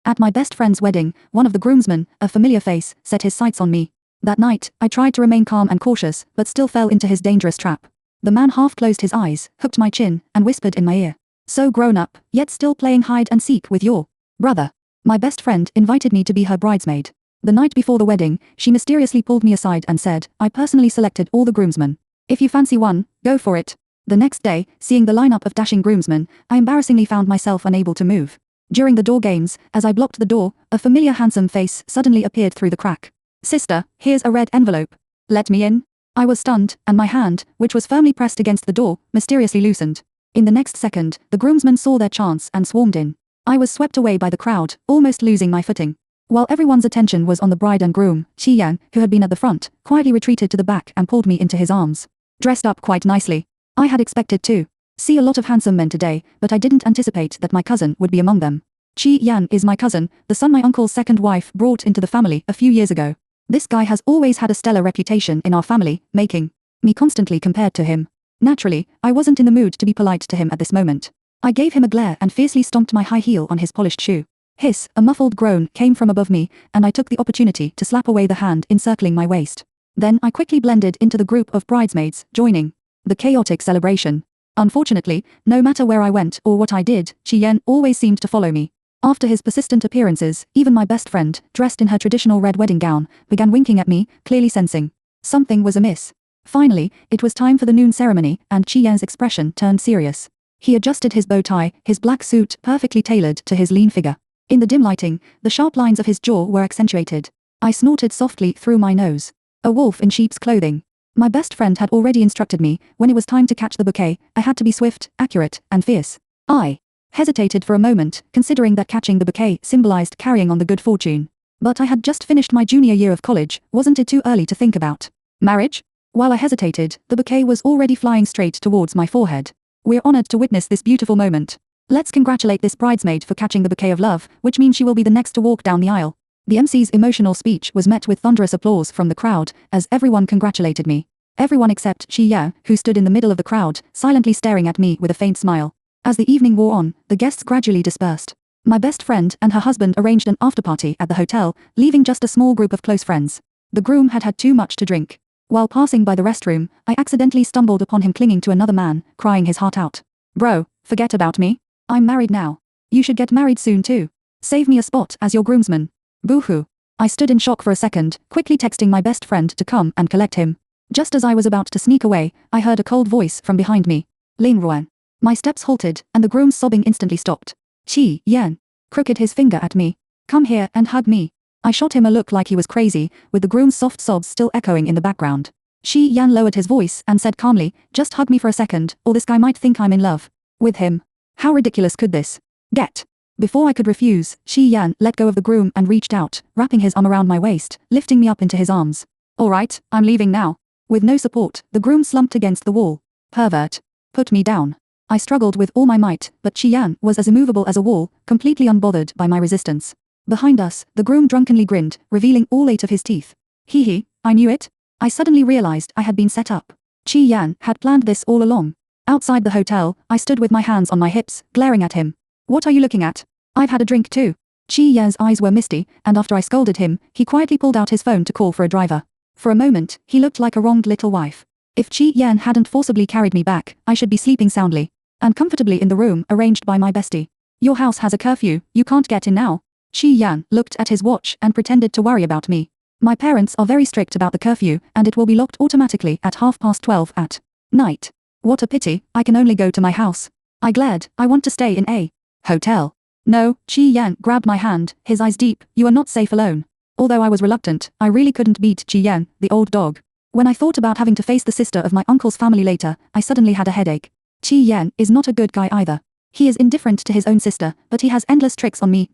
At my best friend's wedding, one of the groomsmen, a familiar face, set his sights on me. That night, I tried to remain calm and cautious, but still fell into his dangerous trap. The man half closed his eyes, hooked my chin, and whispered in my ear. So grown up, yet still playing hide and seek with your brother. My best friend invited me to be her bridesmaid. The night before the wedding, she mysteriously pulled me aside and said, I personally selected all the groomsmen. If you fancy one, go for it. The next day, seeing the lineup of dashing groomsmen, I embarrassingly found myself unable to move. During the door games, as I blocked the door, a familiar handsome face suddenly appeared through the crack. Sister, here's a red envelope. Let me in. I was stunned, and my hand, which was firmly pressed against the door, mysteriously loosened. In the next second, the groomsmen saw their chance and swarmed in. I was swept away by the crowd, almost losing my footing. While everyone's attention was on the bride and groom, Qi Yan, who had been at the front, quietly retreated to the back and pulled me into his arms. Dressed up quite nicely. I had expected to see a lot of handsome men today, but I didn't anticipate that my cousin would be among them. Qi Yan is my cousin, the son my uncle's second wife brought into the family a few years ago. This guy has always had a stellar reputation in our family, making me constantly compared to him. Naturally, I wasn't in the mood to be polite to him at this moment. I gave him a glare and fiercely stomped my high heel on his polished shoe. Hiss, a muffled groan came from above me, and I took the opportunity to slap away the hand encircling my waist. Then I quickly blended into the group of bridesmaids, joining the chaotic celebration. Unfortunately, no matter where I went or what I did, Qi Yan always seemed to follow me. After his persistent appearances, even my best friend, dressed in her traditional red wedding gown, began winking at me, clearly sensing something was amiss. Finally, it was time for the noon ceremony, and Qi Yan's expression turned serious. He adjusted his bow tie, his black suit perfectly tailored to his lean figure. In the dim lighting, the sharp lines of his jaw were accentuated. I snorted softly through my nose. A wolf in sheep's clothing. My best friend had already instructed me, when it was time to catch the bouquet, I had to be swift, accurate, and fierce. I hesitated for a moment, considering that catching the bouquet symbolized carrying on the good fortune. But I had just finished my junior year of college, wasn't it too early to think about marriage? While I hesitated, the bouquet was already flying straight towards my forehead. We're honored to witness this beautiful moment. Let's congratulate this bridesmaid for catching the bouquet of love, which means she will be the next to walk down the aisle. The MC's emotional speech was met with thunderous applause from the crowd, as everyone congratulated me. Everyone except Qi Yan, who stood in the middle of the crowd, silently staring at me with a faint smile. As the evening wore on, the guests gradually dispersed. My best friend and her husband arranged an after-party at the hotel, leaving just a small group of close friends. The groom had had too much to drink. While passing by the restroom, I accidentally stumbled upon him clinging to another man, crying his heart out. Bro, forget about me. I'm married now. You should get married soon too. Save me a spot as your groomsman. Boo-hoo. I stood in shock for a second, quickly texting my best friend to come and collect him. Just as I was about to sneak away, I heard a cold voice from behind me. Ling Ruan. My steps halted, and the groom's sobbing instantly stopped. Qi Yan crooked his finger at me. Come here and hug me. I shot him a look like he was crazy, with the groom's soft sobs still echoing in the background. Qi Yan lowered his voice and said calmly, just hug me for a second, or this guy might think I'm in love with him. How ridiculous could this get? Before I could refuse, Qi Yan let go of the groom and reached out, wrapping his arm around my waist, lifting me up into his arms. Alright, I'm leaving now. With no support, the groom slumped against the wall. Pervert. Put me down. I struggled with all my might, but Qi Yan was as immovable as a wall, completely unbothered by my resistance. Behind us, the groom drunkenly grinned, revealing all 8 of his teeth. Hee, I knew it. I suddenly realized I had been set up. Qi Yan had planned this all along. Outside the hotel, I stood with my hands on my hips, glaring at him. What are you looking at? I've had a drink too. Qi Yan's eyes were misty, and after I scolded him, he quietly pulled out his phone to call for a driver. For a moment, he looked like a wronged little wife. If Qi Yan hadn't forcibly carried me back, I should be sleeping soundly and comfortably in the room arranged by my bestie. Your house has a curfew, you can't get in now. Qi Yan looked at his watch and pretended to worry about me. My parents are very strict about the curfew, and it will be locked automatically at 12:30 at night. What a pity, I can only go to my house. I glared, I want to stay in a hotel. No, Qi Yan grabbed my hand, his eyes deep, you are not safe alone. Although I was reluctant, I really couldn't beat Qi Yan, the old dog. When I thought about having to face the sister of my uncle's family later, I suddenly had a headache. Qi Yan is not a good guy either. He is indifferent to his own sister, but he has endless tricks on me.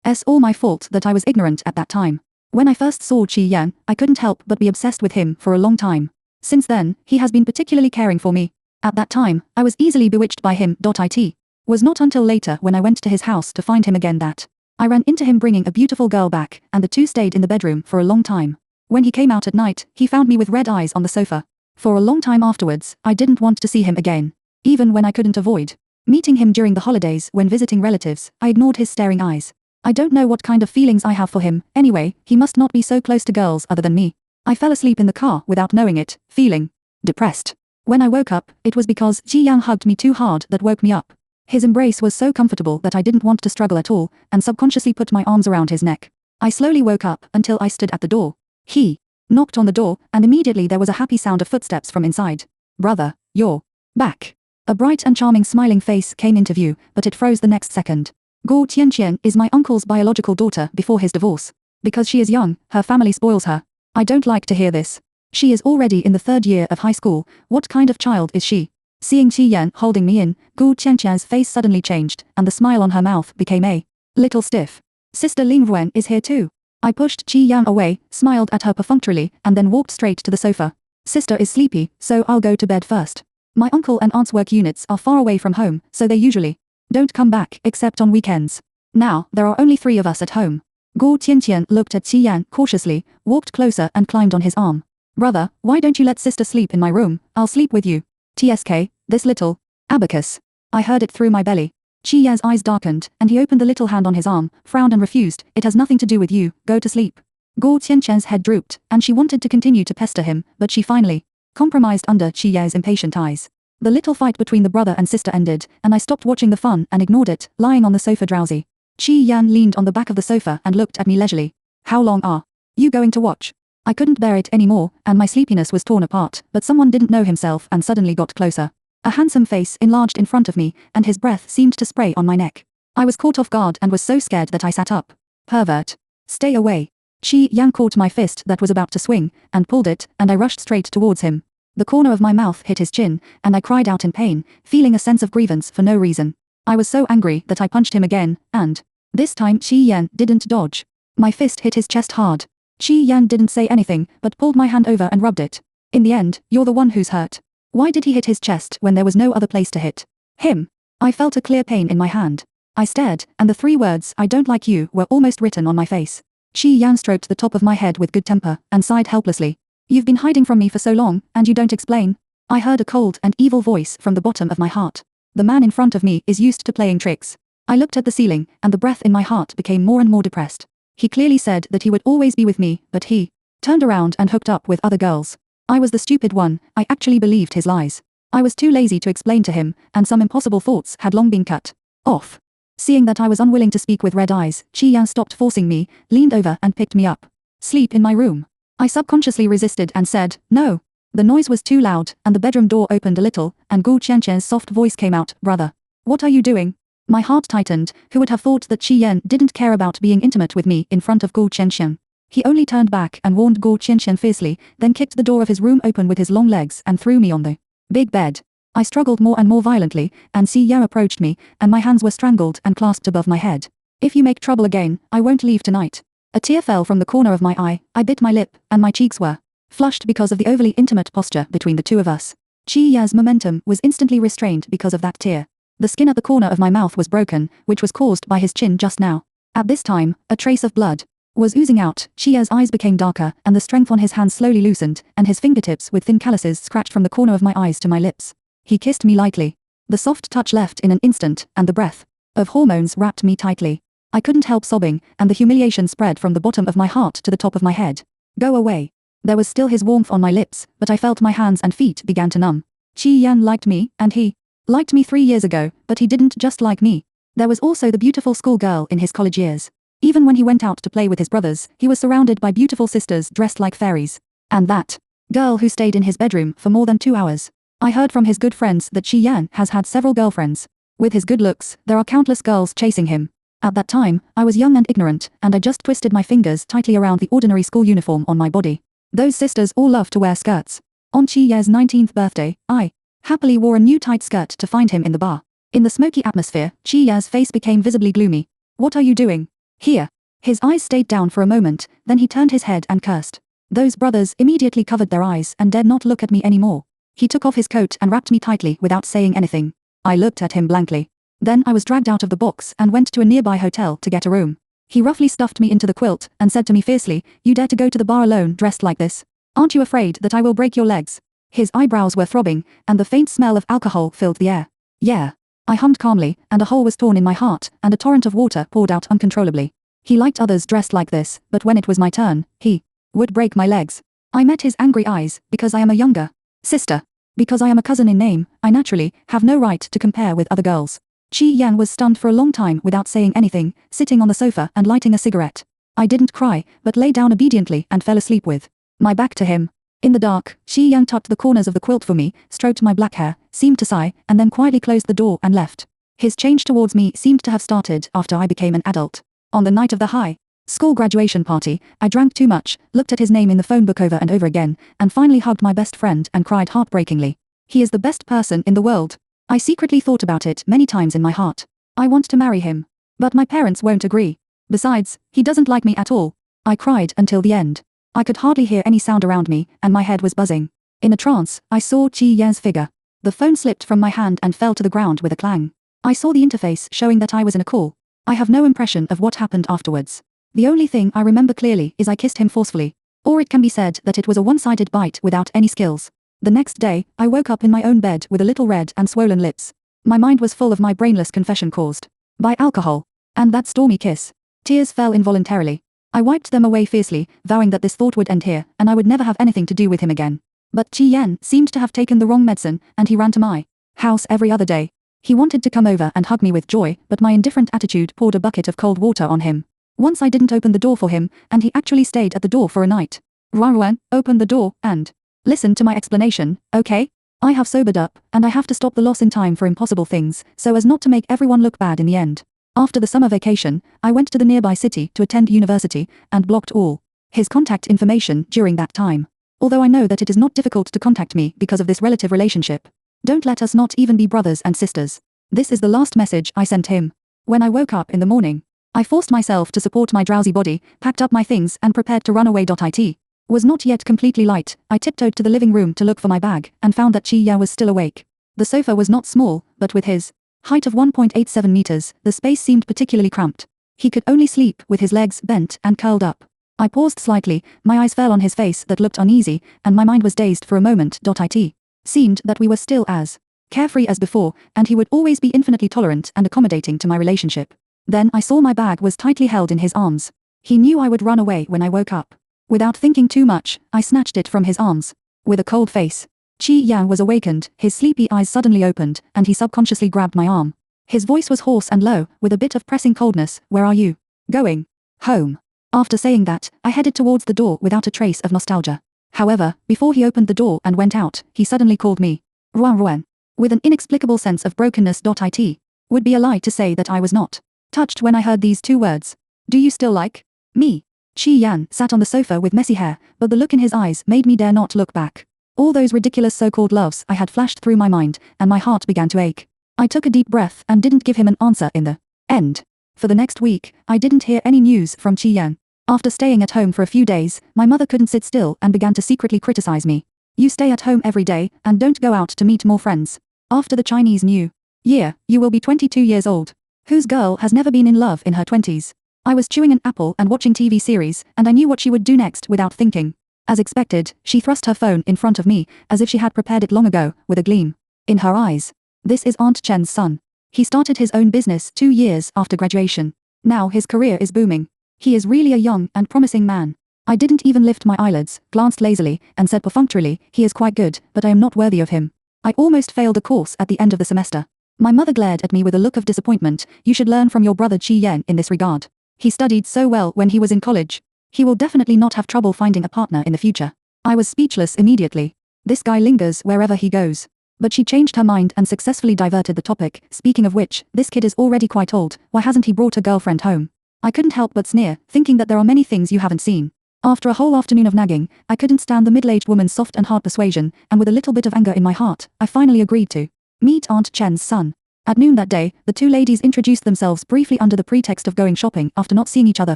It's all my fault that I was ignorant at that time. When I first saw Qi Yan, I couldn't help but be obsessed with him for a long time. Since then, he has been particularly caring for me. At that time, I was easily bewitched by him. It was not until later when I went to his house to find him again that I ran into him bringing a beautiful girl back, and the two stayed in the bedroom for a long time. When he came out at night, he found me with red eyes on the sofa. For a long time afterwards, I didn't want to see him again. Even when I couldn't avoid meeting him during the holidays when visiting relatives, I ignored his staring eyes. I don't know what kind of feelings I have for him. Anyway, he must not be so close to girls other than me. I fell asleep in the car without knowing it, feeling depressed. When I woke up, it was because Ji Yang hugged me too hard that woke me up. His embrace was so comfortable that I didn't want to struggle at all, and subconsciously put my arms around his neck. I slowly woke up until I stood at the door. He knocked on the door, and immediately there was a happy sound of footsteps from inside. Brother, you're back. A bright and charming smiling face came into view, but it froze the next second. Guo Tianqian is my uncle's biological daughter before his divorce. Because she is young, her family spoils her. I don't like to hear this. She is already in the 3rd year of high school. What kind of child is she? Seeing Qi Yan holding me in, Guo Tianqian's face suddenly changed, and the smile on her mouth became a little stiff. Sister Ling Ruan is here too. I pushed Qi Yan away, smiled at her perfunctorily, and then walked straight to the sofa. Sister is sleepy, so I'll go to bed first. My uncle and aunt's work units are far away from home, so they usually don't come back except on weekends. Now, there are only 3 of us at home. Guo Tianqian looked at Qi Yan cautiously, walked closer and climbed on his arm. Brother, why don't you let sister sleep in my room? I'll sleep with you. TSK, this little abacus. I heard it through my belly. Qi Yan's eyes darkened, and he opened the little hand on his arm, frowned and refused. It has nothing to do with you, go to sleep. Guo Tianqian's head drooped, and she wanted to continue to pester him, but she finally compromised under Qi Yan's impatient eyes. The little fight between the brother and sister ended, and I stopped watching the fun and ignored it, lying on the sofa drowsy. Qi Yan leaned on the back of the sofa and looked at me leisurely. How long are you going to watch? I couldn't bear it anymore, and my sleepiness was torn apart, but someone didn't know himself and suddenly got closer. A handsome face enlarged in front of me, and his breath seemed to spray on my neck. I was caught off guard and was so scared that I sat up. Pervert. Stay away. Qi Yan caught my fist that was about to swing, and pulled it, and I rushed straight towards him. The corner of my mouth hit his chin, and I cried out in pain, feeling a sense of grievance for no reason. I was so angry that I punched him again, and this time Qi Yan didn't dodge. My fist hit his chest hard. Qi Yan didn't say anything, but pulled my hand over and rubbed it. In the end, you're the one who's hurt. Why did he hit his chest when there was no other place to hit? Him. I felt a clear pain in my hand. I stared, and the 3 words, I don't like you, were almost written on my face. Qi Yan stroked the top of my head with good temper, and sighed helplessly. You've been hiding from me for so long, and you don't explain? I heard a cold and evil voice from the bottom of my heart. The man in front of me is used to playing tricks. I looked at the ceiling, and the breath in my heart became more and more depressed. He clearly said that he would always be with me, but he turned around and hooked up with other girls. I was the stupid one. I actually believed his lies. I was too lazy to explain to him, and some impossible thoughts had long been cut off. Seeing that I was unwilling to speak with red eyes, Qi Yan stopped forcing me, leaned over and picked me up. Sleep in my room. I subconsciously resisted and said, no. The noise was too loud, and the bedroom door opened a little, and Guo Tianqian's soft voice came out, brother. What are you doing? My heart tightened. Who would have thought that Qi Yan didn't care about being intimate with me in front of Guo Tianqian? He only turned back and warned Guo Tianqian fiercely, then kicked the door of his room open with his long legs and threw me on the big bed. I struggled more and more violently, and Xi Yao approached me, and my hands were strangled and clasped above my head. If you make trouble again, I won't leave tonight. A tear fell from the corner of my eye. I bit my lip, and my cheeks were flushed because of the overly intimate posture between the 2 of us. Qi Ya's momentum was instantly restrained because of that tear. The skin at the corner of my mouth was broken, which was caused by his chin just now. At this time, a trace of blood was oozing out. Qi Ya's eyes became darker, and the strength on his hands slowly loosened, and his fingertips with thin calluses scratched from the corner of my eyes to my lips. He kissed me lightly. The soft touch left in an instant, and the breath of hormones wrapped me tightly. I couldn't help sobbing, and the humiliation spread from the bottom of my heart to the top of my head. Go away. There was still his warmth on my lips, but I felt my hands and feet began to numb. Qi Yan liked me, and he liked me 3 years ago, but he didn't just like me. There was also the beautiful schoolgirl in his college years. Even when he went out to play with his brothers, he was surrounded by beautiful sisters dressed like fairies. And that girl who stayed in his bedroom for more than 2 hours. I heard from his good friends that Qi Yan has had several girlfriends. With his good looks, there are countless girls chasing him. At that time, I was young and ignorant, and I just twisted my fingers tightly around the ordinary school uniform on my body. Those sisters all love to wear skirts. On Qi Ya's 19th birthday, I happily wore a new tight skirt to find him in the bar. In the smoky atmosphere, Qi Ya's face became visibly gloomy. What are you doing here? His eyes stayed down for a moment, then he turned his head and cursed. Those brothers immediately covered their eyes and dared not look at me anymore. He took off his coat and wrapped me tightly without saying anything. I looked at him blankly. Then I was dragged out of the box and went to a nearby hotel to get a room. He roughly stuffed me into the quilt and said to me fiercely, "You dare to go to the bar alone dressed like this? Aren't you afraid that I will break your legs?" His eyebrows were throbbing, and the faint smell of alcohol filled the air. Yeah. I hummed calmly, and a hole was torn in my heart, and a torrent of water poured out uncontrollably. He liked others dressed like this, but when it was my turn, he would break my legs. I met his angry eyes, because I am a younger sister. Because I am a cousin in name, I naturally have no right to compare with other girls. Chi Yan was stunned for a long time without saying anything, sitting on the sofa and lighting a cigarette. I didn't cry, but lay down obediently and fell asleep with my back to him. In the dark, Chi Yan tucked the corners of the quilt for me, stroked my black hair, seemed to sigh, and then quietly closed the door and left. His change towards me seemed to have started after I became an adult. On the night of the high school graduation party, I drank too much, looked at his name in the phone book over and over again, and finally hugged my best friend and cried heartbreakingly. He is the best person in the world. I secretly thought about it many times in my heart. I want to marry him. But my parents won't agree. Besides, he doesn't like me at all. I cried until the end. I could hardly hear any sound around me, and my head was buzzing. In a trance, I saw Chi Yan's figure. The phone slipped from my hand and fell to the ground with a clang. I saw the interface showing that I was in a call. I have no impression of what happened afterwards. The only thing I remember clearly is I kissed him forcefully. Or it can be said that it was a one-sided bite without any skills. The next day, I woke up in my own bed with a little red and swollen lips. My mind was full of my brainless confession caused by alcohol. And that stormy kiss. Tears fell involuntarily. I wiped them away fiercely, vowing that this thought would end here, and I would never have anything to do with him again. But Chi Yan seemed to have taken the wrong medicine, and he ran to my house every other day. He wanted to come over and hug me with joy, but my indifferent attitude poured a bucket of cold water on him. Once I didn't open the door for him, and he actually stayed at the door for a night. Ruan, open the door, and listen to my explanation, okay? I have sobered up, and I have to stop the loss in time for impossible things, so as not to make everyone look bad in the end. After the summer vacation, I went to the nearby city to attend university, and blocked all his contact information during that time. Although I know that it is not difficult to contact me because of this relative relationship. Don't let us not even be brothers and sisters. This is the last message I sent him. When I woke up in the morning, I forced myself to support my drowsy body, packed up my things and prepared to run away. It was not yet completely light. I tiptoed to the living room to look for my bag, and found that Chi Ya was still awake. The sofa was not small, but with his height of 1.87 meters, the space seemed particularly cramped. He could only sleep with his legs bent and curled up. I paused slightly, my eyes fell on his face that looked uneasy, and my mind was dazed for a moment. It seemed that we were still as carefree as before, and he would always be infinitely tolerant and accommodating to my relationship. Then I saw my bag was tightly held in his arms. He knew I would run away when I woke up. Without thinking too much, I snatched it from his arms. With a cold face, Chi Yang was awakened, his sleepy eyes suddenly opened, and he subconsciously grabbed my arm. His voice was hoarse and low, with a bit of pressing coldness. Where are you going? Home. After saying that, I headed towards the door without a trace of nostalgia. However, before he opened the door and went out, he suddenly called me Ruan. With an inexplicable sense of brokenness. It would be a lie to say that I was not touched when I heard these two words. Do you still like me? Chi Yan sat on the sofa with messy hair, but the look in his eyes made me dare not look back. All those ridiculous so-called loves I had flashed through my mind, and my heart began to ache. I took a deep breath and didn't give him an answer in the end. For the next week, I didn't hear any news from Chi Yan. After staying at home for a few days, my mother couldn't sit still and began to secretly criticize me. You stay at home every day, and don't go out to meet more friends. After the Chinese New Year, you will be 22 years old. Whose girl has never been in love in her 20s? I was chewing an apple and watching TV series, and I knew what she would do next without thinking. As expected, she thrust her phone in front of me, as if she had prepared it long ago, with a gleam in her eyes. This is Aunt Chen's son. He started his own business 2 years after graduation. Now his career is booming. He is really a young and promising man. I didn't even lift my eyelids, glanced lazily, and said perfunctorily, he is quite good, but I am not worthy of him. I almost failed a course at the end of the semester. My mother glared at me with a look of disappointment. You should learn from your brother Chi Yan in this regard. He studied so well when he was in college. He will definitely not have trouble finding a partner in the future. I was speechless immediately. This guy lingers wherever he goes. But she changed her mind and successfully diverted the topic. Speaking of which, this kid is already quite old. Why hasn't he brought a girlfriend home? I couldn't help but sneer, thinking that there are many things you haven't seen. After a whole afternoon of nagging, I couldn't stand the middle-aged woman's soft and hard persuasion, and with a little bit of anger in my heart, I finally agreed to meet Aunt Chen's son. At noon that day, the two ladies introduced themselves briefly under the pretext of going shopping after not seeing each other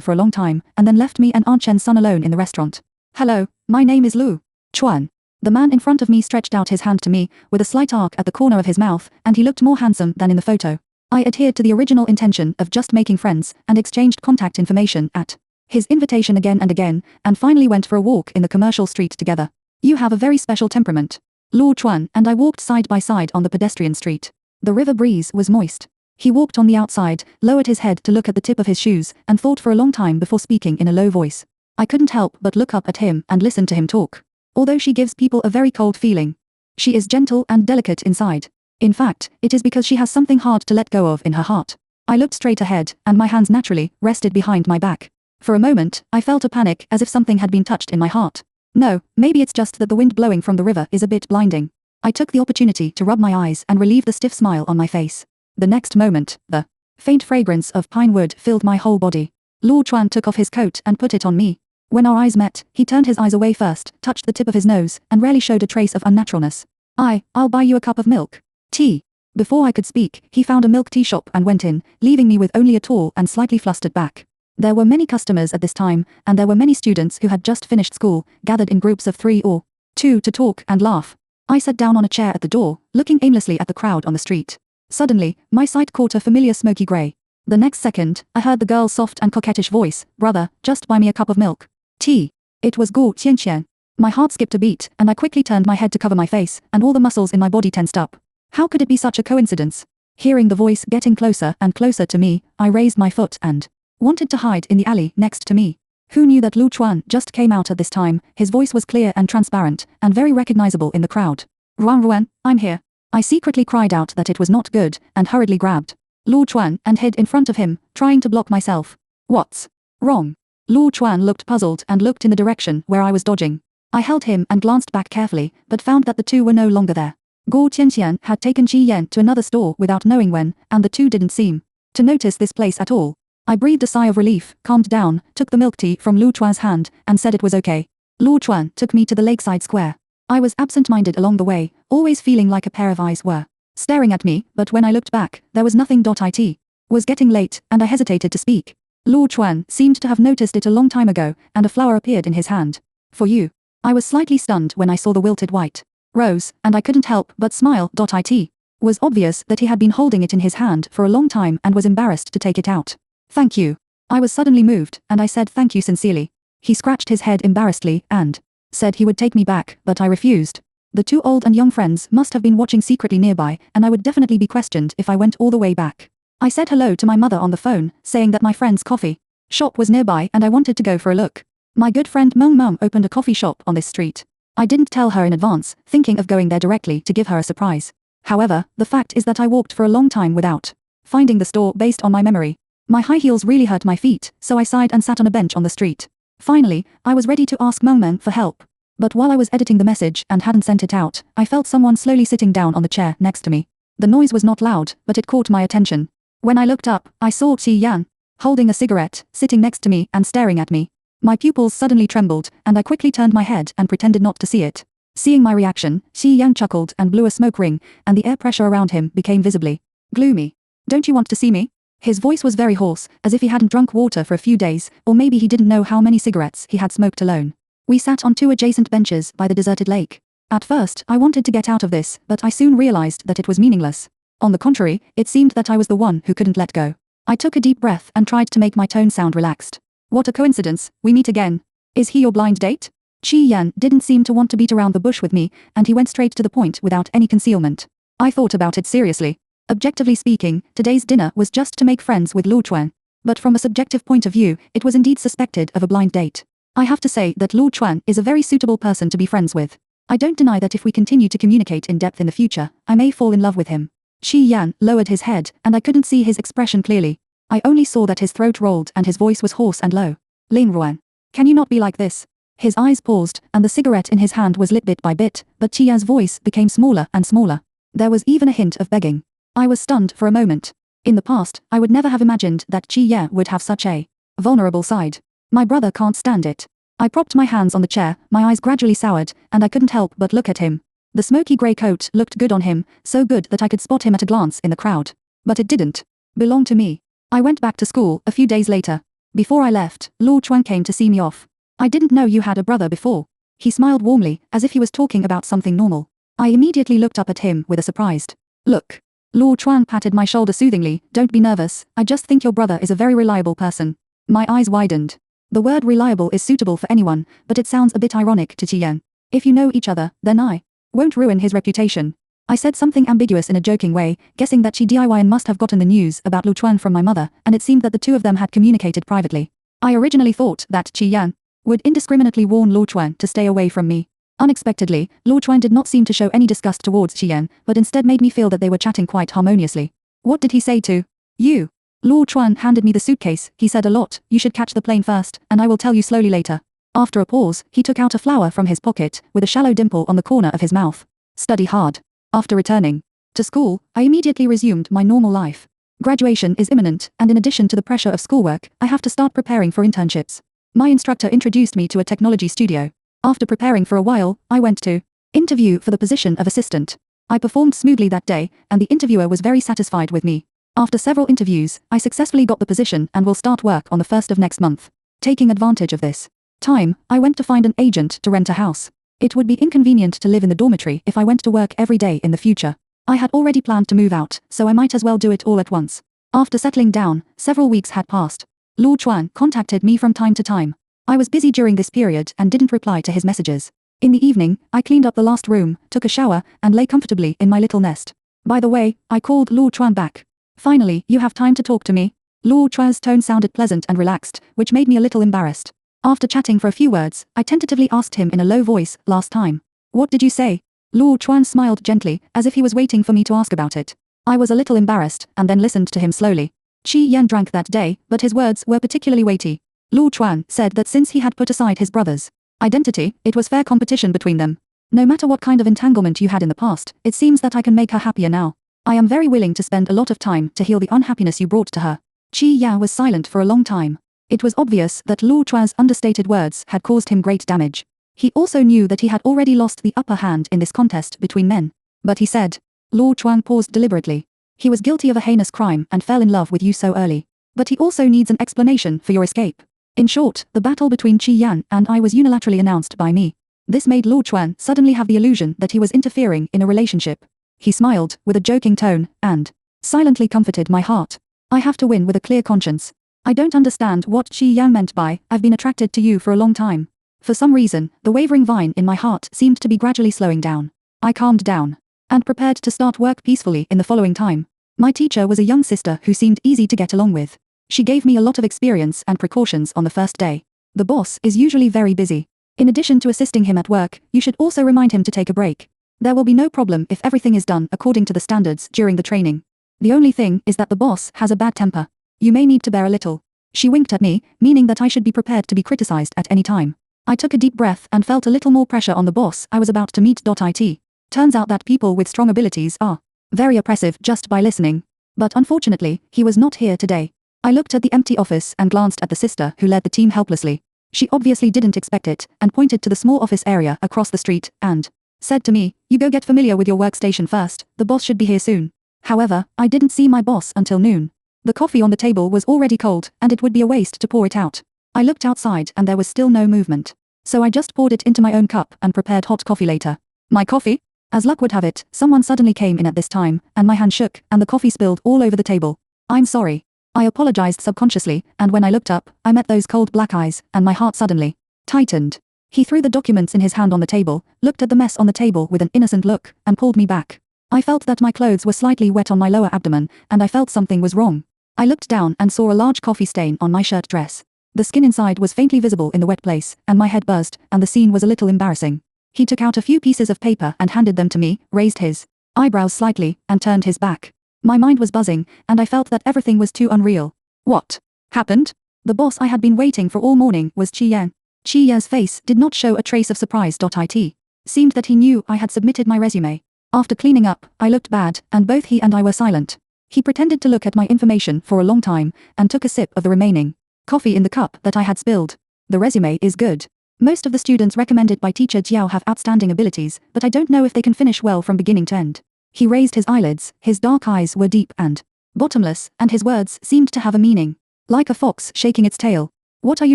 for a long time, and then left me and Aunt Chen's son alone in the restaurant. Hello, my name is Lu Chuan. The man in front of me stretched out his hand to me, with a slight arc at the corner of his mouth, and he looked more handsome than in the photo. I adhered to the original intention of just making friends, and exchanged contact information at his invitation again and again, and finally went for a walk in the commercial street together. You have a very special temperament. Lu Chuan and I walked side by side on the pedestrian street. The river breeze was moist. He walked on the outside, lowered his head to look at the tip of his shoes, and thought for a long time before speaking in a low voice. I couldn't help but look up at him and listen to him talk. Although she gives people a very cold feeling, she is gentle and delicate inside. In fact, it is because she has something hard to let go of in her heart. I looked straight ahead, and my hands naturally rested behind my back. For a moment, I felt a panic as if something had been touched in my heart. No, maybe it's just that the wind blowing from the river is a bit blinding. I took the opportunity to rub my eyes and relieve the stiff smile on my face. The next moment, the faint fragrance of pine wood filled my whole body. Luo Chuan took off his coat and put it on me. When our eyes met, he turned his eyes away first, touched the tip of his nose, and rarely showed a trace of unnaturalness. I'll buy you a cup of milk. Tea. Before I could speak, he found a milk tea shop and went in, leaving me with only a tall and slightly flustered back. There were many customers at this time, and there were many students who had just finished school, gathered in groups of 3 or 2 to talk and laugh. I sat down on a chair at the door, looking aimlessly at the crowd on the street. Suddenly, my sight caught a familiar smoky grey. The next second, I heard the girl's soft and coquettish voice, "Brother, just buy me a cup of milk." Tea. It was Guo Qianqian. My heart skipped a beat, and I quickly turned my head to cover my face, and all the muscles in my body tensed up. How could it be such a coincidence? Hearing the voice getting closer and closer to me, I raised my foot and wanted to hide in the alley next to me. Who knew that Luo Chuan just came out at this time? His voice was clear and transparent, and very recognizable in the crowd. "Ruan, I'm here." I secretly cried out that it was not good, and hurriedly grabbed Luo Chuan and hid in front of him, trying to block myself. "What's wrong?" Luo Chuan looked puzzled and looked in the direction where I was dodging. I held him and glanced back carefully, but found that the two were no longer there. Guo Qianqian had taken Qi Yan to another store without knowing when, and the two didn't seem to notice this place at all. I breathed a sigh of relief, calmed down, took the milk tea from Luo Chuan's hand, and said it was okay. Luo Chuan took me to the lakeside square. I was absent-minded along the way, always feeling like a pair of eyes were staring at me, but when I looked back, there was nothing. It was getting late, and I hesitated to speak. Luo Chuan seemed to have noticed it a long time ago, and a flower appeared in his hand. "For you." I was slightly stunned when I saw the wilted white rose, and I couldn't help but smile. It was obvious that he had been holding it in his hand for a long time and was embarrassed to take it out. "Thank you." I was suddenly moved, and I said thank you sincerely. He scratched his head embarrassedly and said he would take me back, but I refused. The two old and young friends must have been watching secretly nearby, and I would definitely be questioned if I went all the way back. I said hello to my mother on the phone, saying that my friend's coffee shop was nearby and I wanted to go for a look. My good friend Meng Meng opened a coffee shop on this street. I didn't tell her in advance, thinking of going there directly to give her a surprise. However, the fact is that I walked for a long time without finding the store based on my memory. My high heels really hurt my feet, so I sighed and sat on a bench on the street. Finally, I was ready to ask Meng Meng for help. But while I was editing the message and hadn't sent it out, I felt someone slowly sitting down on the chair next to me. The noise was not loud, but it caught my attention. When I looked up, I saw Qi Yan holding a cigarette, sitting next to me and staring at me. My pupils suddenly trembled, and I quickly turned my head and pretended not to see it. Seeing my reaction, Qi Yan chuckled and blew a smoke ring, and the air pressure around him became visibly gloomy. "Don't you want to see me?" His voice was very hoarse, as if he hadn't drunk water for a few days, or maybe he didn't know how many cigarettes he had smoked alone. We sat on 2 adjacent benches by the deserted lake. At first, I wanted to get out of this, but I soon realized that it was meaningless. On the contrary, it seemed that I was the one who couldn't let go. I took a deep breath and tried to make my tone sound relaxed. "What a coincidence, we meet again. Is he your blind date?" Qi Yan didn't seem to want to beat around the bush with me, and he went straight to the point without any concealment. I thought about it seriously. Objectively speaking, today's dinner was just to make friends with Luo Chuan. But from a subjective point of view, it was indeed suspected of a blind date. I have to say that Luo Chuan is a very suitable person to be friends with. I don't deny that if we continue to communicate in depth in the future, I may fall in love with him. Qi Yan lowered his head, and I couldn't see his expression clearly. I only saw that his throat rolled and his voice was hoarse and low. "Lin Ruan, can you not be like this?" His eyes paused, and the cigarette in his hand was lit bit by bit, but Qi Yan's voice became smaller and smaller. There was even a hint of begging. I was stunned for a moment. In the past, I would never have imagined that Qi Yan would have such a vulnerable side. My brother can't stand it. I propped my hands on the chair, my eyes gradually soured, and I couldn't help but look at him. The smoky grey coat looked good on him, so good that I could spot him at a glance in the crowd. But it didn't belong to me. I went back to school a few days later. Before I left, Luo Chuan came to see me off. "I didn't know you had a brother before." He smiled warmly, as if he was talking about something normal. I immediately looked up at him with a surprised look. Luo Chuan patted my shoulder soothingly. "Don't be nervous, I just think your brother is a very reliable person." My eyes widened. The word reliable is suitable for anyone, but it sounds a bit ironic to Qi Yan. If you know each other, then I won't ruin his reputation. I said something ambiguous in a joking way, guessing that she DIY and must have gotten the news about Lu Chuan from my mother, and it seemed that the two of them had communicated privately. I originally thought that Qi Yan would indiscriminately warn Lu Chuan to stay away from me. Unexpectedly, Lu Chuan did not seem to show any disgust towards Qi Yan, but instead made me feel that they were chatting quite harmoniously. What did he say to you? Lu Chuan handed me the suitcase. He said a lot. You should catch the plane first, and I will tell you slowly later. After a pause, he took out a flower from his pocket, with a shallow dimple on the corner of his mouth. Study hard. After returning to school, I immediately resumed my normal life. Graduation is imminent, and in addition to the pressure of schoolwork, I have to start preparing for internships. My instructor introduced me to a technology studio. After preparing for a while, I went to interview for the position of assistant. I performed smoothly that day, and the interviewer was very satisfied with me. After several interviews, I successfully got the position and will start work on the 1st of next month. Taking advantage of this time, I went to find an agent to rent a house. It would be inconvenient to live in the dormitory if I went to work every day in the future. I had already planned to move out, so I might as well do it all at once. After settling down, several weeks had passed. Lu Chuan contacted me from time to time. I was busy during this period and didn't reply to his messages. In the evening, I cleaned up the last room, took a shower, and lay comfortably in my little nest. By the way, I called Lu Chuan back. Finally, you have time to talk to me? Lu Chuan's tone sounded pleasant and relaxed, which made me a little embarrassed. After chatting for a few words, I tentatively asked him in a low voice, last time. What did you say? Lu Chuan smiled gently, as if he was waiting for me to ask about it. I was a little embarrassed, and then listened to him slowly. Qi Yan drank that day, but his words were particularly weighty. Lu Chuan said that since he had put aside his brother's identity, it was fair competition between them. No matter what kind of entanglement you had in the past, it seems that I can make her happier now. I am very willing to spend a lot of time to heal the unhappiness you brought to her. Qi Yan was silent for a long time. It was obvious that Lu Chuan's understated words had caused him great damage. He also knew that he had already lost the upper hand in this contest between men. But he said. Lu Chuan paused deliberately. He was guilty of a heinous crime and fell in love with you so early. But he also needs an explanation for your escape. In short, the battle between Qi Yan and I was unilaterally announced by me. This made Lu Chuan suddenly have the illusion that he was interfering in a relationship. He smiled, with a joking tone, and silently comforted my heart. I have to win with a clear conscience. I don't understand what Qi Yan meant by, I've been attracted to you for a long time. For some reason, the wavering vine in my heart seemed to be gradually slowing down. I calmed down and prepared to start work peacefully in the following time. My teacher was a young sister who seemed easy to get along with. She gave me a lot of experience and precautions on the first day. The boss is usually very busy. In addition to assisting him at work, you should also remind him to take a break. There will be no problem if everything is done according to the standards during the training. The only thing is that the boss has a bad temper. You may need to bear a little. She winked at me, meaning that I should be prepared to be criticized at any time. I took a deep breath and felt a little more pressure on the boss I was about to meet. It turns out that people with strong abilities are very oppressive just by listening. But unfortunately, he was not here today. I looked at the empty office and glanced at the sister who led the team helplessly. She obviously didn't expect it, and pointed to the small office area across the street, and said to me, you go get familiar with your workstation first, the boss should be here soon. However, I didn't see my boss until noon. The coffee on the table was already cold, and it would be a waste to pour it out. I looked outside and there was still no movement. So I just poured it into my own cup and prepared hot coffee later. My coffee? As luck would have it, someone suddenly came in at this time, and my hand shook, and the coffee spilled all over the table. I'm sorry. I apologized subconsciously, and when I looked up, I met those cold black eyes, and my heart suddenly tightened. He threw the documents in his hand on the table, looked at the mess on the table with an innocent look, and pulled me back. I felt that my clothes were slightly wet on my lower abdomen, and I felt something was wrong. I looked down and saw a large coffee stain on my shirt dress. The skin inside was faintly visible in the wet place, and my head buzzed, and the scene was a little embarrassing. He took out a few pieces of paper and handed them to me, raised his eyebrows slightly, and turned his back. My mind was buzzing, and I felt that everything was too unreal. What happened? The boss I had been waiting for all morning was Qi Yan. Qi Yan's face did not show a trace of surprise. It seemed that he knew I had submitted my resume. After cleaning up, I looked bad, and both he and I were silent. He pretended to look at my information for a long time, and took a sip of the remaining coffee in the cup that I had spilled. The resume is good. Most of the students recommended by teacher Jiao have outstanding abilities, but I don't know if they can finish well from beginning to end. He raised his eyelids, his dark eyes were deep and bottomless, and his words seemed to have a meaning. Like a fox shaking its tail. What are you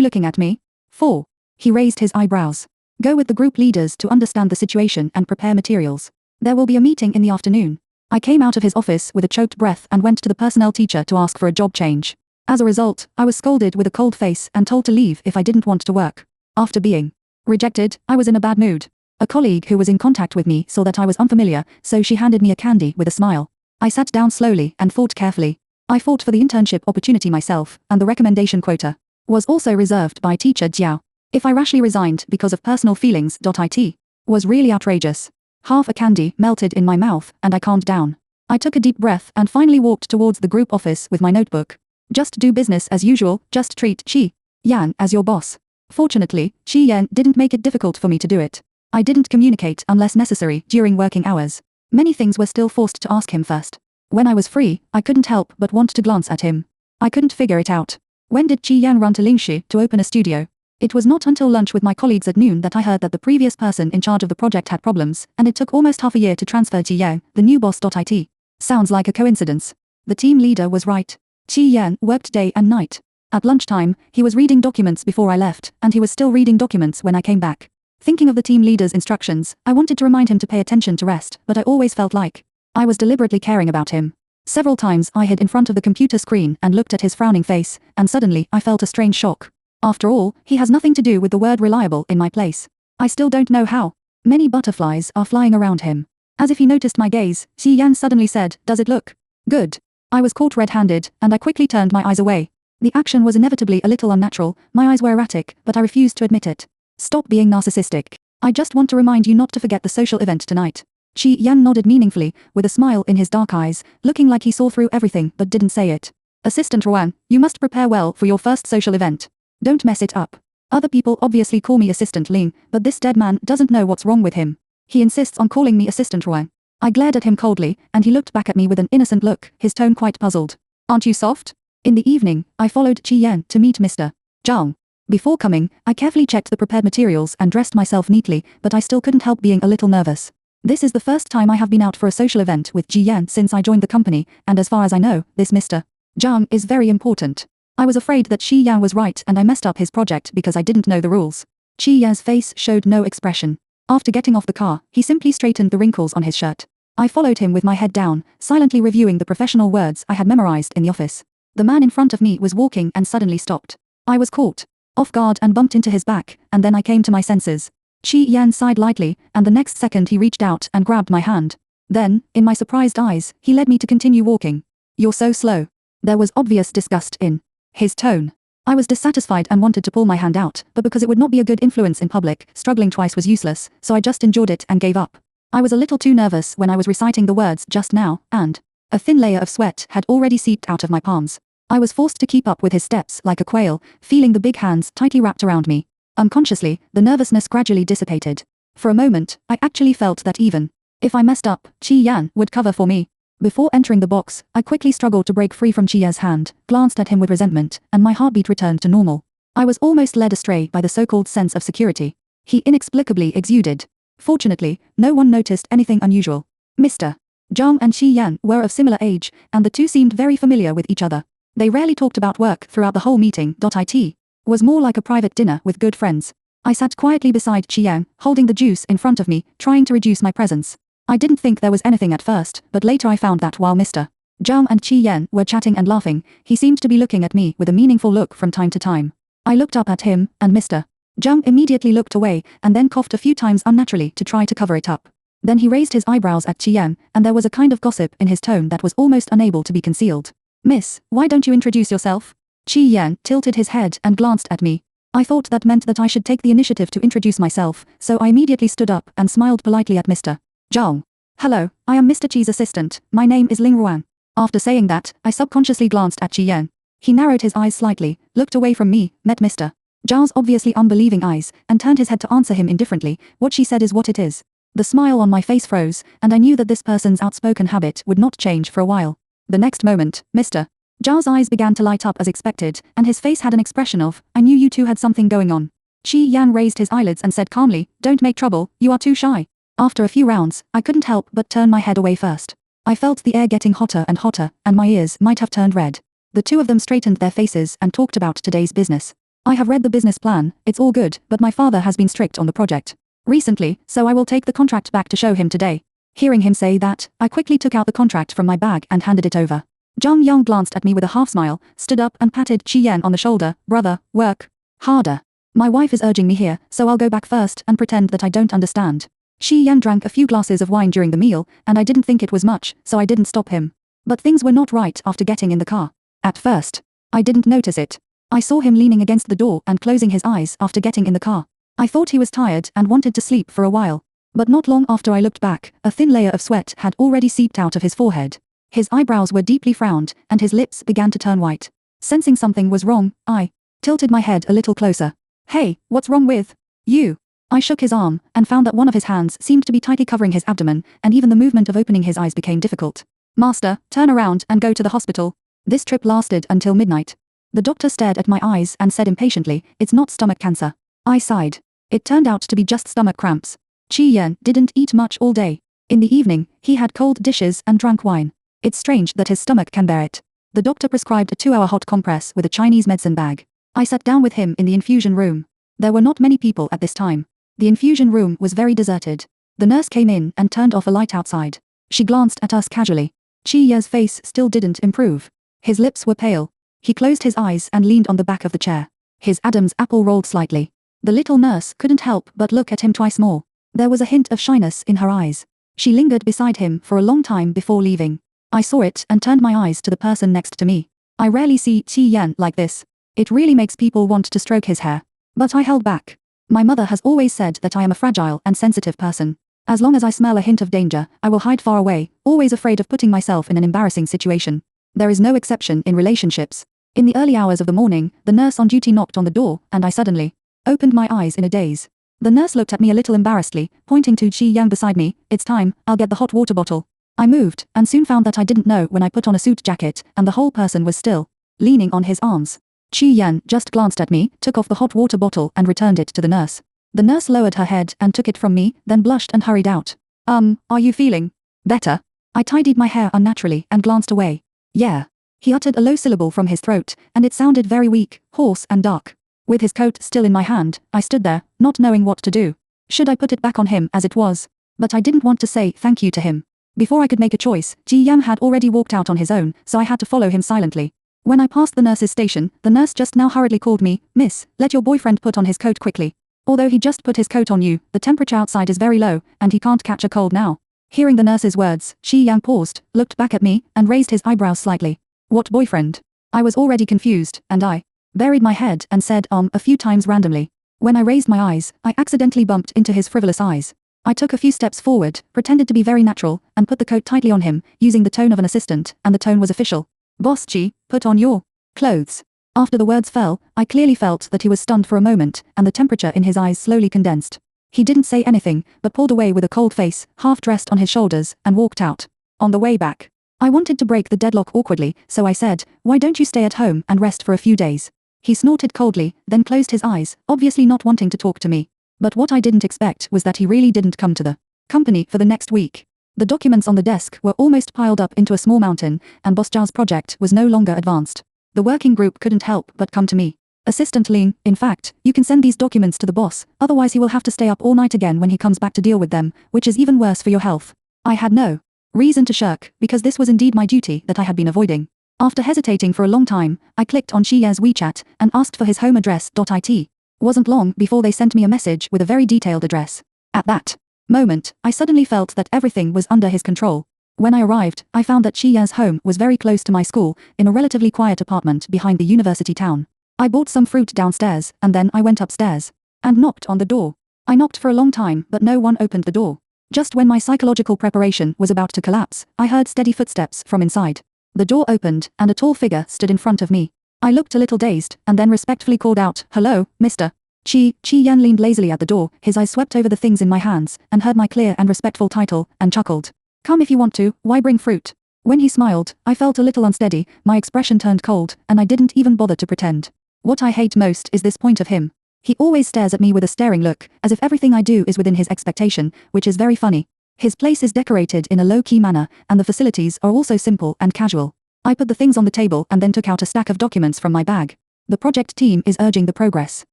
looking at me for? He raised his eyebrows. Go with the group leaders to understand the situation and prepare materials. There will be a meeting in the afternoon. I came out of his office with a choked breath and went to the personnel teacher to ask for a job change. As a result, I was scolded with a cold face and told to leave if I didn't want to work. After being rejected, I was in a bad mood. A colleague who was in contact with me saw that I was unfamiliar, so she handed me a candy with a smile. I sat down slowly and thought carefully. I fought for the internship opportunity myself, and the recommendation quota was also reserved by teacher Jiao. If I rashly resigned because of personal feelings, it was really outrageous. Half a candy melted in my mouth, and I calmed down. I took a deep breath and finally walked towards the group office with my notebook. Just do business as usual, just treat Qi Yan as your boss. Fortunately, Qi Yan didn't make it difficult for me to do it. I didn't communicate unless necessary during working hours. Many things were still forced to ask him first. When I was free, I couldn't help but want to glance at him. I couldn't figure it out. When did Qi Yan run to Lingxi to open a studio? It was not until lunch with my colleagues at noon that I heard that the previous person in charge of the project had problems, and it took almost half a year to transfer Qi Yan, the new boss. It sounds like a coincidence. The team leader was right. Qi Yan worked day and night. At lunchtime, he was reading documents before I left, and he was still reading documents when I came back. Thinking of the team leader's instructions, I wanted to remind him to pay attention to rest, but I always felt like I was deliberately caring about him. Several times I hid in front of the computer screen and looked at his frowning face, and suddenly I felt a strange shock. After all, he has nothing to do with the word reliable in my place. I still don't know how. Many butterflies are flying around him. As if he noticed my gaze, Qi Yan suddenly said, "Does it look good?" I was caught red-handed, and I quickly turned my eyes away. The action was inevitably a little unnatural, my eyes were erratic, but I refused to admit it. Stop being narcissistic. I just want to remind you not to forget the social event tonight. Qi Yan nodded meaningfully, with a smile in his dark eyes, looking like he saw through everything but didn't say it. Assistant Ruan, you must prepare well for your first social event. Don't mess it up. Other people obviously call me Assistant Ling, but this dead man doesn't know what's wrong with him. He insists on calling me Assistant Ruan. I glared at him coldly, and he looked back at me with an innocent look, his tone quite puzzled. Aren't you soft? In the evening, I followed Qi Yan to meet Mr. Zhang. Before coming, I carefully checked the prepared materials and dressed myself neatly, but I still couldn't help being a little nervous. This is the first time I have been out for a social event with Qi Yan since I joined the company, and as far as I know, this Mr. Zhang is very important. I was afraid that Qi Yan was right and I messed up his project because I didn't know the rules. Qi Yan's face showed no expression. After getting off the car, he simply straightened the wrinkles on his shirt. I followed him with my head down, silently reviewing the professional words I had memorized in the office. The man in front of me was walking and suddenly stopped. I was caught off guard and bumped into his back, and then I came to my senses. Qi Yan sighed lightly, and the next second he reached out and grabbed my hand. Then, in my surprised eyes, he led me to continue walking. "You're so slow." There was obvious disgust in his tone. I was dissatisfied and wanted to pull my hand out, but because it would not be a good influence in public, struggling twice was useless, so I just endured it and gave up. I was a little too nervous when I was reciting the words just now, and a thin layer of sweat had already seeped out of my palms. I was forced to keep up with his steps like a quail, feeling the big hands tightly wrapped around me. Unconsciously, the nervousness gradually dissipated. For a moment, I actually felt that even if I messed up, Qi Yan would cover for me. Before entering the box, I quickly struggled to break free from Qi Yan's hand, glanced at him with resentment, and my heartbeat returned to normal. I was almost led astray by the so-called sense of security he inexplicably exuded. Fortunately, no one noticed anything unusual. Mr. Zhang and Qi Yan were of similar age, and the two seemed very familiar with each other. They rarely talked about work throughout the whole meeting. It was more like a private dinner with good friends. I sat quietly beside Qi Yan, holding the juice in front of me, trying to reduce my presence. I didn't think there was anything at first, but later I found that while Mr. Zhang and Qi Yan were chatting and laughing, he seemed to be looking at me with a meaningful look from time to time. I looked up at him, and Mr. Zhang immediately looked away, and then coughed a few times unnaturally to try to cover it up. Then he raised his eyebrows at Qi Yan, and there was a kind of gossip in his tone that was almost unable to be concealed. "Miss, why don't you introduce yourself?" Qi Yan tilted his head and glanced at me. I thought that meant that I should take the initiative to introduce myself, so I immediately stood up and smiled politely at Mr. Zhang. "Hello, I am Mr. Qi's assistant, my name is Ling Ruan." After saying that, I subconsciously glanced at Qi Yan. He narrowed his eyes slightly, looked away from me, met Mr. Zhang's obviously unbelieving eyes, and turned his head to answer him indifferently. "What she said is what it is." The smile on my face froze, and I knew that this person's outspoken habit would not change for a while. The next moment, Mr. Zhao's eyes began to light up as expected, and his face had an expression of, "I knew you two had something going on." Qi Yan raised his eyelids and said calmly, "Don't make trouble, you are too shy." After a few rounds, I couldn't help but turn my head away first. I felt the air getting hotter, and my ears might have turned red. The two of them straightened their faces and talked about today's business. "I have read the business plan, it's all good, but my father has been strict on the project recently, so I will take the contract back to show him today." Hearing him say that, I quickly took out the contract from my bag and handed it over. Zhang Yang glanced at me with a half smile, stood up and patted Qi Yan on the shoulder. "Brother, work harder." My wife is urging me here, so I'll go back first and pretend that I don't understand. Shi Yan drank a few glasses of wine during the meal, and I didn't think it was much, so I didn't stop him. But things were not right after getting in the car. At first, I didn't notice it. I saw him leaning against the door and closing his eyes after getting in the car. I thought he was tired and wanted to sleep for a while. But not long after I looked back, a thin layer of sweat had already seeped out of his forehead. His eyebrows were deeply frowned, and his lips began to turn white. Sensing something was wrong, I tilted my head a little closer. Hey, what's wrong with you? I shook his arm, and found that one of his hands seemed to be tightly covering his abdomen, and even the movement of opening his eyes became difficult. Master, turn around and go to the hospital. This trip lasted until midnight. The doctor stared at my eyes and said impatiently, it's not stomach cancer. I sighed. It turned out to be just stomach cramps. Qi Yan didn't eat much all day. In the evening, he had cold dishes and drank wine. It's strange that his stomach can bear it. The doctor prescribed a 2-hour hot compress with a Chinese medicine bag. I sat down with him in the infusion room. There were not many people at this time. The infusion room was very deserted. The nurse came in and turned off a light outside. She glanced at us casually. Qi Yan's face still didn't improve. His lips were pale. He closed his eyes and leaned on the back of the chair. His Adam's apple rolled slightly. The little nurse couldn't help but look at him twice more. There was a hint of shyness in her eyes. She lingered beside him for a long time before leaving. I saw it and turned my eyes to the person next to me. I rarely see Qi Yan like this. It really makes people want to stroke his hair. But I held back. My mother has always said that I am a fragile and sensitive person. As long as I smell a hint of danger, I will hide far away, always afraid of putting myself in an embarrassing situation. There is no exception in relationships. In the early hours of the morning, the nurse on duty knocked on the door, and I suddenly opened my eyes in a daze. The nurse looked at me a little embarrassedly, pointing to Qi Yan beside me. It's time, I'll get the hot water bottle. I moved, and soon found that I didn't know when I put on a suit jacket, and the whole person was still leaning on his arms. Qi Yan just glanced at me, took off the hot water bottle and returned it to the nurse. The nurse lowered her head and took it from me, then blushed and hurried out. Are you feeling better? I tidied my hair unnaturally and glanced away. Yeah. He uttered a low syllable from his throat, and it sounded very weak, hoarse and dark. With his coat still in my hand, I stood there, not knowing what to do. Should I put it back on him as it was? But I didn't want to say thank you to him. Before I could make a choice, Qi Yan had already walked out on his own, so I had to follow him silently. When I passed the nurse's station, the nurse just now hurriedly called me, Miss, let your boyfriend put on his coat quickly. Although he just put his coat on you, the temperature outside is very low, and he can't catch a cold now. Hearing the nurse's words, Qi Yan paused, looked back at me, and raised his eyebrows slightly. What boyfriend? I was already confused, and I buried my head and said a few times randomly. When I raised my eyes, I accidentally bumped into his frivolous eyes. I took a few steps forward, pretended to be very natural, and put the coat tightly on him, using the tone of an assistant, and the tone was official. Boss Qi, put on your clothes. After the words fell, I clearly felt that he was stunned for a moment, and the temperature in his eyes slowly condensed. He didn't say anything, but pulled away with a cold face, half dressed on his shoulders, and walked out. On the way back, I wanted to break the deadlock awkwardly, so I said, why don't you stay at home and rest for a few days? He snorted coldly, then closed his eyes, obviously not wanting to talk to me. But what I didn't expect was that he really didn't come to the company for the next week. The documents on the desk were almost piled up into a small mountain, and Boss Zhao's project was no longer advanced. The working group couldn't help but come to me. Assistant Ling, in fact, you can send these documents to the boss, otherwise he will have to stay up all night again when he comes back to deal with them, which is even worse for your health. I had no reason to shirk, because this was indeed my duty that I had been avoiding. After hesitating for a long time, I clicked on Qi Yan's WeChat and asked for his home address. It wasn't long before they sent me a message with a very detailed address. At that moment, I suddenly felt that everything was under his control. When I arrived, I found that Qi Yan's home was very close to my school, in a relatively quiet apartment behind the university town. I bought some fruit downstairs, and then I went upstairs and knocked on the door. I knocked for a long time, but no one opened the door. Just when my psychological preparation was about to collapse, I heard steady footsteps from inside. The door opened, and a tall figure stood in front of me. I looked a little dazed, and then respectfully called out, "Hello, Mr. Qi." Qi Yan leaned lazily at the door, his eyes swept over the things in my hands, and heard my clear and respectful title, and chuckled. "Come if you want to, why bring fruit?" When he smiled, I felt a little unsteady, my expression turned cold, and I didn't even bother to pretend. What I hate most is this point of him. He always stares at me with a staring look, as if everything I do is within his expectation, which is very funny. His place is decorated in a low-key manner, and the facilities are also simple and casual. I put the things on the table and then took out a stack of documents from my bag. The project team is urging the progress.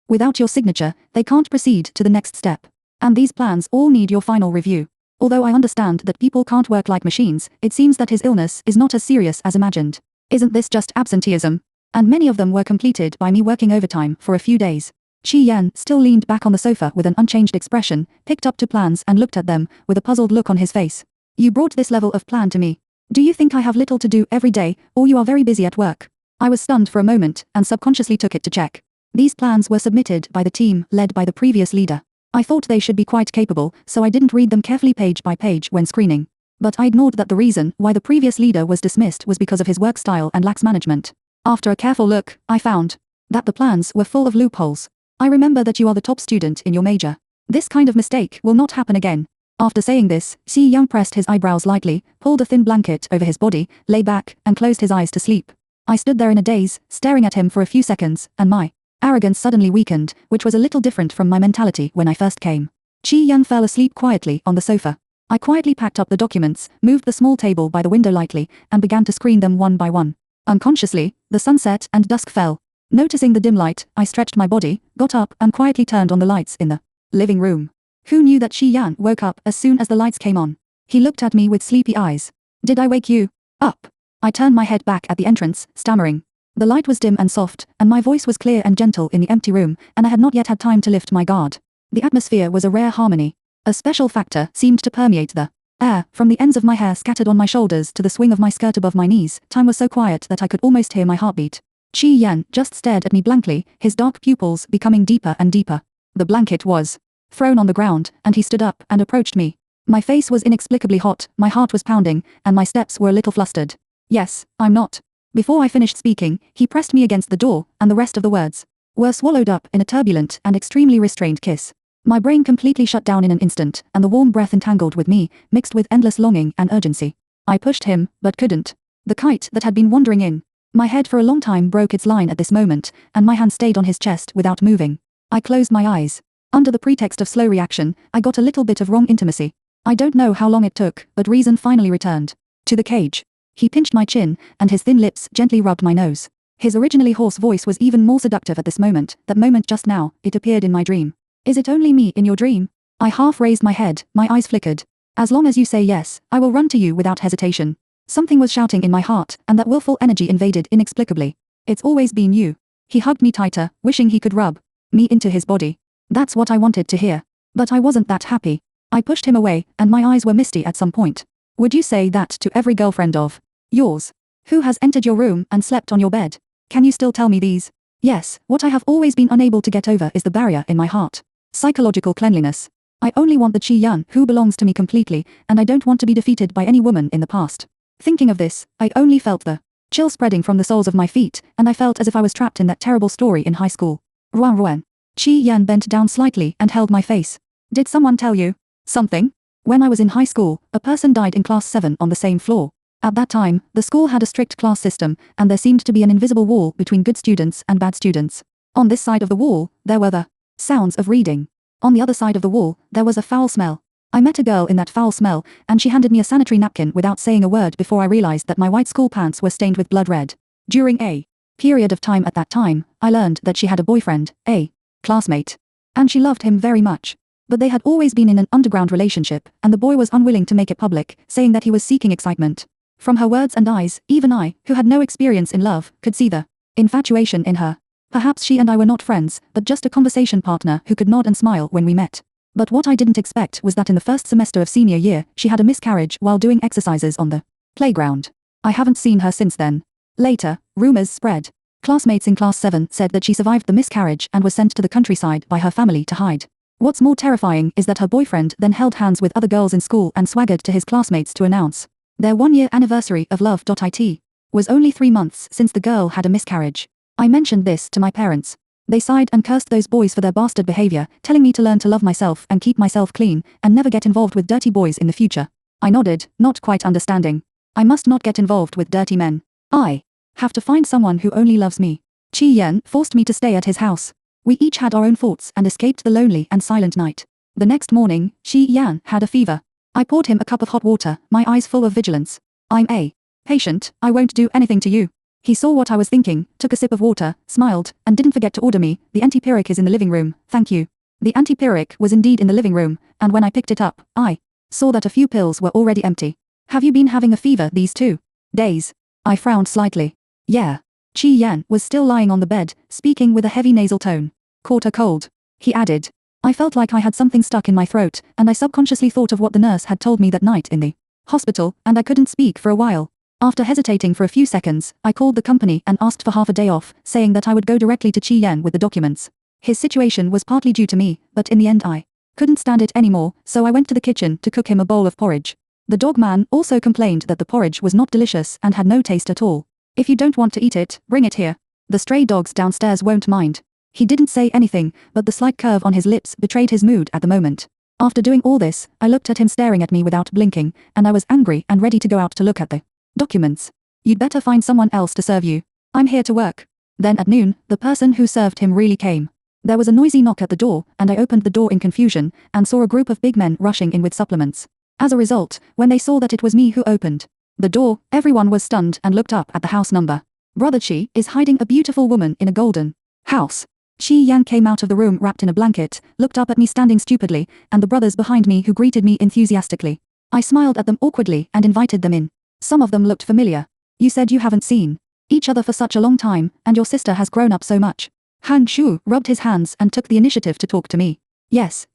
Without your signature, they can't proceed to the next step. And these plans all need your final review. Although I understand that people can't work like machines, it seems that his illness is not as serious as imagined. Isn't this just absenteeism? And many of them were completed by me working overtime for a few days. Qi Yan still leaned back on the sofa with an unchanged expression, picked up two plans and looked at them, with a puzzled look on his face. You brought this level of plan to me. Do you think I have little to do every day, or you are very busy at work? I was stunned for a moment, and subconsciously took it to check. These plans were submitted by the team led by the previous leader. I thought they should be quite capable, so I didn't read them carefully page by page when screening. But I ignored that the reason why the previous leader was dismissed was because of his work style and lax management. After a careful look, I found that the plans were full of loopholes. I remember that you are the top student in your major. This kind of mistake will not happen again. After saying this, Xi Yang pressed his eyebrows lightly, pulled a thin blanket over his body, lay back, and closed his eyes to sleep. I stood there in a daze, staring at him for a few seconds, and my arrogance suddenly weakened, which was a little different from my mentality when I first came. Qi Yan fell asleep quietly on the sofa. I quietly packed up the documents, moved the small table by the window lightly, and began to screen them one by one. Unconsciously, the sun set and dusk fell. Noticing the dim light, I stretched my body, got up, and quietly turned on the lights in the living room. Who knew that Qi Yan woke up as soon as the lights came on? He looked at me with sleepy eyes. Did I wake you up? I turned my head back at the entrance, stammering. The light was dim and soft, and my voice was clear and gentle in the empty room, and I had not yet had time to lift my guard. The atmosphere was a rare harmony. A special factor seemed to permeate the air, from the ends of my hair scattered on my shoulders to the swing of my skirt above my knees. Time was so quiet that I could almost hear my heartbeat. Qi Yan just stared at me blankly, his dark pupils becoming deeper and deeper. The blanket was thrown on the ground, and he stood up and approached me. My face was inexplicably hot, my heart was pounding, and my steps were a little flustered. Yes, I'm not. Before I finished speaking, he pressed me against the door, and the rest of the words were swallowed up in a turbulent and extremely restrained kiss. My brain completely shut down in an instant, and the warm breath entangled with me, mixed with endless longing and urgency. I pushed him, but couldn't. The kite that had been wandering in my head for a long time broke its line at this moment, and my hand stayed on his chest without moving. I closed my eyes. Under the pretext of slow reaction, I got a little bit of wrong intimacy. I don't know how long it took, but reason finally returned to the cage. He pinched my chin, and his thin lips gently rubbed my nose. His originally hoarse voice was even more seductive at this moment, that moment just now, it appeared in my dream. Is it only me in your dream? I half raised my head, my eyes flickered. As long as you say yes, I will run to you without hesitation. Something was shouting in my heart, and that willful energy invaded inexplicably. It's always been you. He hugged me tighter, wishing he could rub me into his body. That's what I wanted to hear. But I wasn't that happy. I pushed him away, and my eyes were misty at some point. Would you say that to every girlfriend of yours who has entered your room and slept on your bed? Can you still tell me these? Yes, what I have always been unable to get over is the barrier in my heart. Psychological cleanliness. I only want the Qi Yan who belongs to me completely, and I don't want to be defeated by any woman in the past. Thinking of this, I only felt the chill spreading from the soles of my feet, and I felt as if I was trapped in that terrible story in high school. Ruan Ruan. Qi Yan bent down slightly and held my face. Did someone tell you something? When I was in high school, a person died in class 7 on the same floor. At that time, the school had a strict class system, and there seemed to be an invisible wall between good students and bad students. On this side of the wall, there were the sounds of reading. On the other side of the wall, there was a foul smell. I met a girl in that foul smell, and she handed me a sanitary napkin without saying a word before I realized that my white school pants were stained with blood red. During a period of time at that time, I learned that she had a boyfriend, a classmate. And she loved him very much. But they had always been in an underground relationship, and the boy was unwilling to make it public, saying that he was seeking excitement. From her words and eyes, even I, who had no experience in love, could see the infatuation in her. Perhaps she and I were not friends, but just a conversation partner who could nod and smile when we met. But what I didn't expect was that in the first semester of senior year, she had a miscarriage while doing exercises on the playground. I haven't seen her since then. Later, rumors spread. Classmates in class 7 said that she survived the miscarriage and was sent to the countryside by her family to hide. What's more terrifying is that her boyfriend then held hands with other girls in school and swaggered to his classmates to announce their 1-year anniversary of love. It was only 3 months since the girl had a miscarriage. I mentioned this to my parents. They sighed and cursed those boys for their bastard behavior, telling me to learn to love myself and keep myself clean, and never get involved with dirty boys in the future. I nodded, not quite understanding. I must not get involved with dirty men. I have to find someone who only loves me. Qi Yan forced me to stay at his house. We each had our own thoughts and escaped the lonely and silent night. The next morning, Qi Yan had a fever. I poured him a cup of hot water, my eyes full of vigilance. I'm a patient, I won't do anything to you. He saw what I was thinking, took a sip of water, smiled, and didn't forget to order me, the antipyretic is in the living room, thank you. The antipyretic was indeed in the living room, and when I picked it up, I saw that a few pills were already empty. Have you been having a fever these 2 days? I frowned slightly. Yeah. Qi Yan was still lying on the bed, speaking with a heavy nasal tone. caught a cold. He added. I felt like I had something stuck in my throat, and I subconsciously thought of what the nurse had told me that night in the hospital, and I couldn't speak for a while. After hesitating for a few seconds, I called the company and asked for half a day off, saying that I would go directly to Chi Yan with the documents. His situation was partly due to me, but in the end I couldn't stand it anymore, so I went to the kitchen to cook him a bowl of porridge. The dog man also complained that the porridge was not delicious and had no taste at all. If you don't want to eat it, bring it here. The stray dogs downstairs won't mind. He didn't say anything, but the slight curve on his lips betrayed his mood at the moment. After doing all this, I looked at him staring at me without blinking, and I was angry and ready to go out to look at the documents. You'd better find someone else to serve you. I'm here to work. Then at noon, the person who served him really came. There was a noisy knock at the door, and I opened the door in confusion, and saw a group of big men rushing in with supplements. As a result, when they saw that it was me who opened the door, everyone was stunned and looked up at the house number. Brother Chi is hiding a beautiful woman in a golden house. Chi Yan came out of the room wrapped in a blanket, looked up at me standing stupidly, and the brothers behind me who greeted me enthusiastically. I smiled at them awkwardly and invited them in. Some of them looked familiar. You said you haven't seen each other for such a long time, and your sister has grown up so much. Han Shu rubbed his hands and took the initiative to talk to me. Yes,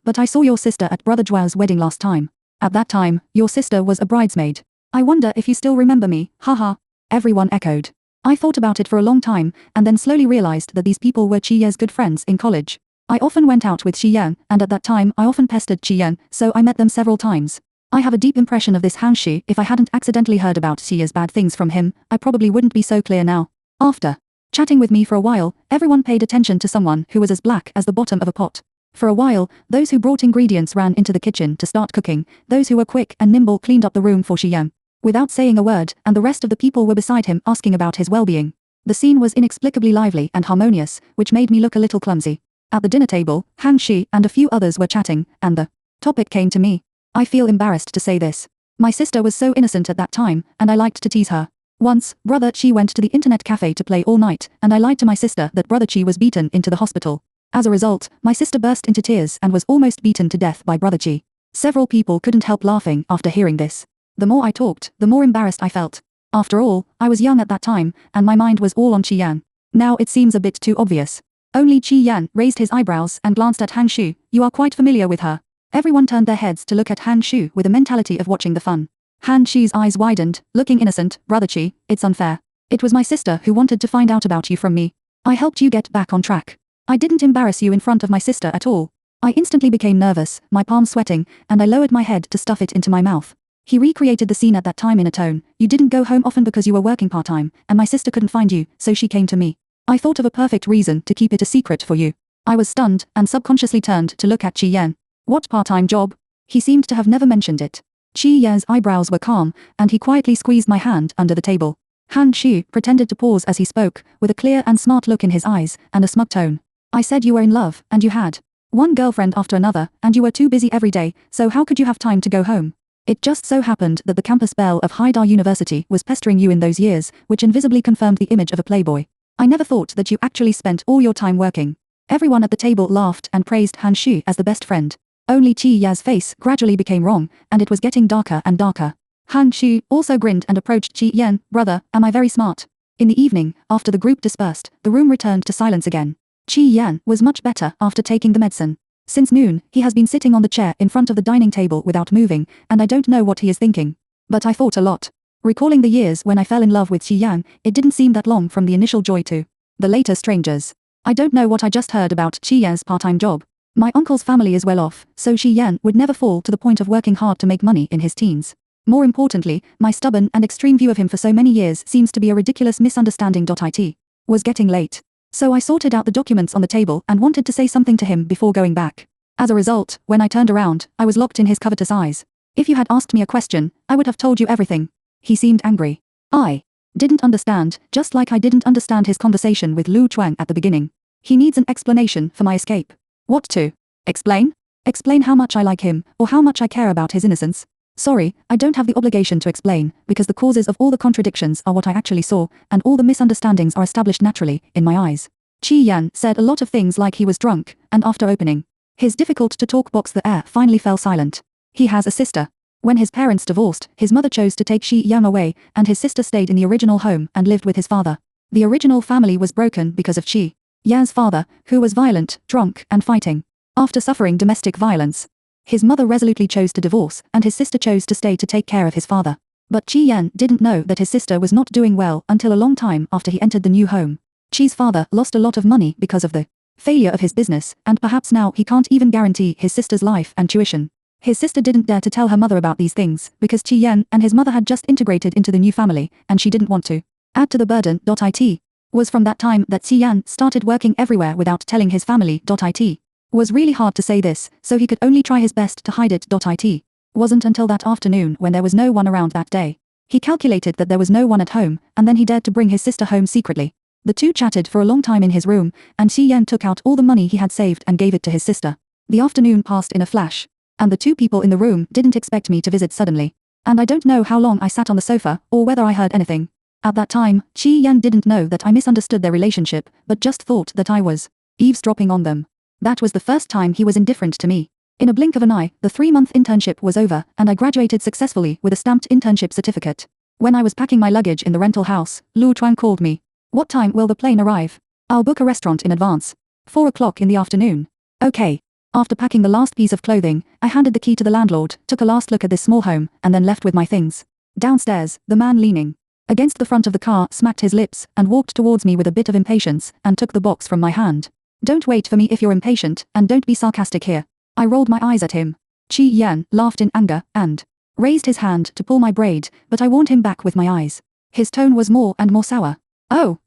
but I saw your sister at Brother Zhuao's wedding last time. At that time, your sister was a bridesmaid. I wonder if you still remember me, haha. Everyone echoed. I thought about it for a long time, and then slowly realized that these people were Chi Ye's good friends in college. I often went out with Chi Yan, and at that time I often pestered Chi Yan, so I met them several times. I have a deep impression of this Han Shu. If I hadn't accidentally heard about Chi Ye's bad things from him, I probably wouldn't be so clear now. After chatting with me for a while, everyone paid attention to someone who was as black as the bottom of a pot. For a while, those who brought ingredients ran into the kitchen to start cooking, those who were quick and nimble cleaned up the room for Chi Yan. Without saying a word, and the rest of the people were beside him asking about his well-being. The scene was inexplicably lively and harmonious, which made me look a little clumsy. At the dinner table, Han Shi and a few others were chatting, and the topic came to me. I feel embarrassed to say this. My sister was so innocent at that time, and I liked to tease her. Once, Brother Chi went to the internet cafe to play all night, and I lied to my sister that Brother Chi was beaten into the hospital. As a result, my sister burst into tears and was almost beaten to death by Brother Chi. Several people couldn't help laughing after hearing this. The more I talked, the more embarrassed I felt. After all, I was young at that time, and my mind was all on Chi Yan. Now it seems a bit too obvious. Only Chi Yan raised his eyebrows and glanced at Han Shu. You are quite familiar with her. Everyone turned their heads to look at Han Shu with a mentality of watching the fun. Han Shu's eyes widened, looking innocent. Brother Chi, it's unfair. It was my sister who wanted to find out about you from me. I helped you get back on track. I didn't embarrass you in front of my sister at all. I instantly became nervous, my palms sweating, and I lowered my head to stuff it into my mouth. He recreated the scene at that time in a tone. You didn't go home often because you were working part-time, and my sister couldn't find you, so she came to me. I thought of a perfect reason to keep it a secret for you. I was stunned, and subconsciously turned to look at Chi Yan. What part-time job? He seemed to have never mentioned it. Chi Yan's eyebrows were calm, and he quietly squeezed my hand under the table. Han Shu pretended to pause as he spoke, with a clear and smart look in his eyes, and a smug tone. I said you were in love, and you had one girlfriend after another, and you were too busy every day, so how could you have time to go home? It just so happened that the campus belle of Haidar University was pestering you in those years, which invisibly confirmed the image of a playboy. I never thought that you actually spent all your time working. Everyone at the table laughed and praised Han Shu as the best friend. Only Chi Ya's face gradually became wrong, and it was getting darker and darker. Han Shu also grinned and approached Chi Yan. Brother, am I very smart? In the evening, after the group dispersed, the room returned to silence again. Chi Yan was much better after taking the medicine. Since noon, he has been sitting on the chair in front of the dining table without moving, and I don't know what he is thinking. But I thought a lot. Recalling the years when I fell in love with Chi Yan, it didn't seem that long from the initial joy to the later strangers. I don't know what I just heard about Chi Yan's part-time job. My uncle's family is well off, so Chi Yan would never fall to the point of working hard to make money in his teens. More importantly, my stubborn and extreme view of him for so many years seems to be a ridiculous misunderstanding. It was getting late. So I sorted out the documents on the table and wanted to say something to him before going back. As a result, when I turned around, I was locked in his covetous eyes. If you had asked me a question, I would have told you everything. He seemed angry. I didn't understand, just like I didn't understand his conversation with Lu Chuang at the beginning. He needs an explanation for my escape. What to explain? Explain how much I like him, or how much I care about his innocence. Sorry, I don't have the obligation to explain, because the causes of all the contradictions are what I actually saw, and all the misunderstandings are established naturally, in my eyes. Chi Yan said a lot of things like he was drunk, and after opening his difficult-to-talk box the air finally fell silent. He has a sister. When his parents divorced, his mother chose to take Chi Yan away, and his sister stayed in the original home and lived with his father. The original family was broken because of Chi Yan's father, who was violent, drunk, and fighting. After suffering domestic violence, his mother resolutely chose to divorce, and his sister chose to stay to take care of his father. But Qi Yan didn't know that his sister was not doing well until a long time after he entered the new home. Qi's father lost a lot of money because of the failure of his business, and perhaps now he can't even guarantee his sister's life and tuition. His sister didn't dare to tell her mother about these things, because Qi Yan and his mother had just integrated into the new family, and she didn't want to add to the burden. It was from that time that Qi Yan started working everywhere without telling his family. It was really hard to say this, so he could only try his best to hide it. It wasn't until that afternoon when there was no one around that day. He calculated that there was no one at home, and then he dared to bring his sister home secretly. The two chatted for a long time in his room, and Qi Yan took out all the money he had saved and gave it to his sister. The afternoon passed in a flash, and the two people in the room didn't expect me to visit suddenly. And I don't know how long I sat on the sofa, or whether I heard anything. At that time, Qi Yan didn't know that I misunderstood their relationship, but just thought that I was eavesdropping on them. That was the first time he was indifferent to me. In a blink of an eye, the 3-month internship was over, and I graduated successfully with a stamped internship certificate. When I was packing my luggage in the rental house, Lu Chuan called me. "What time will the plane arrive? I'll book a restaurant in advance. 4 o'clock in the afternoon." "Okay." After packing the last piece of clothing, I handed the key to the landlord, took a last look at this small home, and then left with my things. Downstairs, the man leaning against the front of the car smacked his lips and walked towards me with a bit of impatience and took the box from my hand. "Don't wait for me if you're impatient, and don't be sarcastic here." I rolled my eyes at him. Qi Yan laughed in anger and raised his hand to pull my braid, but I warned him back with my eyes. His tone was more and more sour. Oh,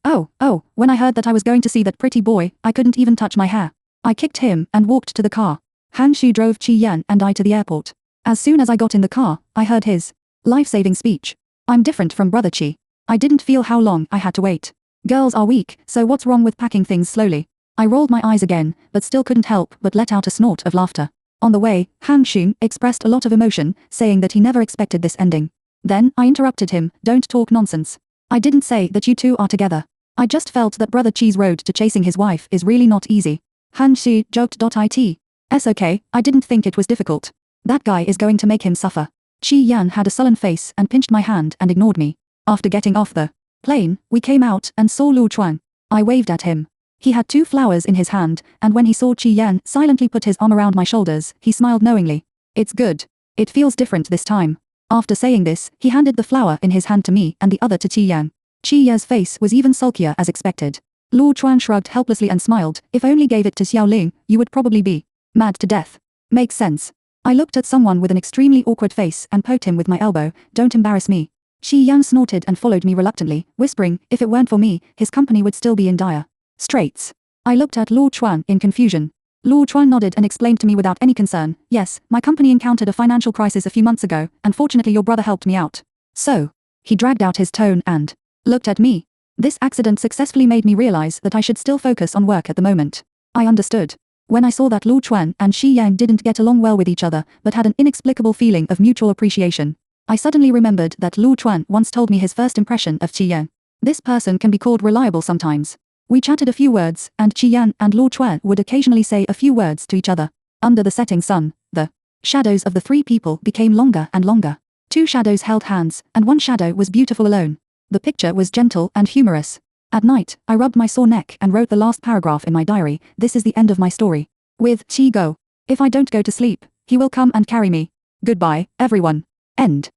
when I heard that I was going to see that pretty boy, I couldn't even touch my hair. I kicked him and walked to the car. Han Shu drove Qi Yan and I to the airport. As soon as I got in the car, I heard his life-saving speech. "I'm different from Brother Qi." I didn't feel how long I had to wait. Girls are weak, so what's wrong with packing things slowly? I rolled my eyes again, but still couldn't help but let out a snort of laughter. On the way, Han Shu expressed a lot of emotion, saying that he never expected this ending. Then I interrupted him. "Don't talk nonsense. I didn't say that you two are together. I just felt that Brother Qi's road to chasing his wife is really not easy." Han Shu joked. "It's okay, I didn't think it was difficult. That guy is going to make him suffer." Qi Yan had a sullen face and pinched my hand and ignored me. After getting off the plane, we came out and saw Lu Chuan. I waved at him. He had 2 flowers in his hand, and when he saw Qi Yan silently put his arm around my shoulders, he smiled knowingly. "It's good. It feels different this time." After saying this, he handed the flower in his hand to me and the other to Qi Yan. Qi Yan's face was even sulkier as expected. Lu Chuan shrugged helplessly and smiled. "If only gave it to Xiaoling, you would probably be mad to death." "Makes sense." I looked at someone with an extremely awkward face and poked him with my elbow. "Don't embarrass me." Qi Yan snorted and followed me reluctantly, whispering, if it weren't for me, his company would still be in dire straits. I looked at Lu Chuan in confusion. Lu Chuan nodded and explained to me without any concern, "Yes, my company encountered a financial crisis a few months ago, and fortunately your brother helped me out." "So?" He dragged out his tone and looked at me. This accident successfully made me realize that I should still focus on work at the moment. I understood. When I saw that Lu Chuan and Qi Yan didn't get along well with each other, but had an inexplicable feeling of mutual appreciation, I suddenly remembered that Lu Chuan once told me his first impression of Qi Yan. This person can be called reliable sometimes. We chatted a few words, and Qi Yan and Lu Chuan would occasionally say a few words to each other. Under the setting sun, the shadows of the 3 people became longer and longer. 2 shadows held hands, and 1 shadow was beautiful alone. The picture was gentle and humorous. At night, I rubbed my sore neck and wrote the last paragraph in my diary. "This is the end of my story. With Qi Go. If I don't go to sleep, he will come and carry me. Goodbye, everyone." End.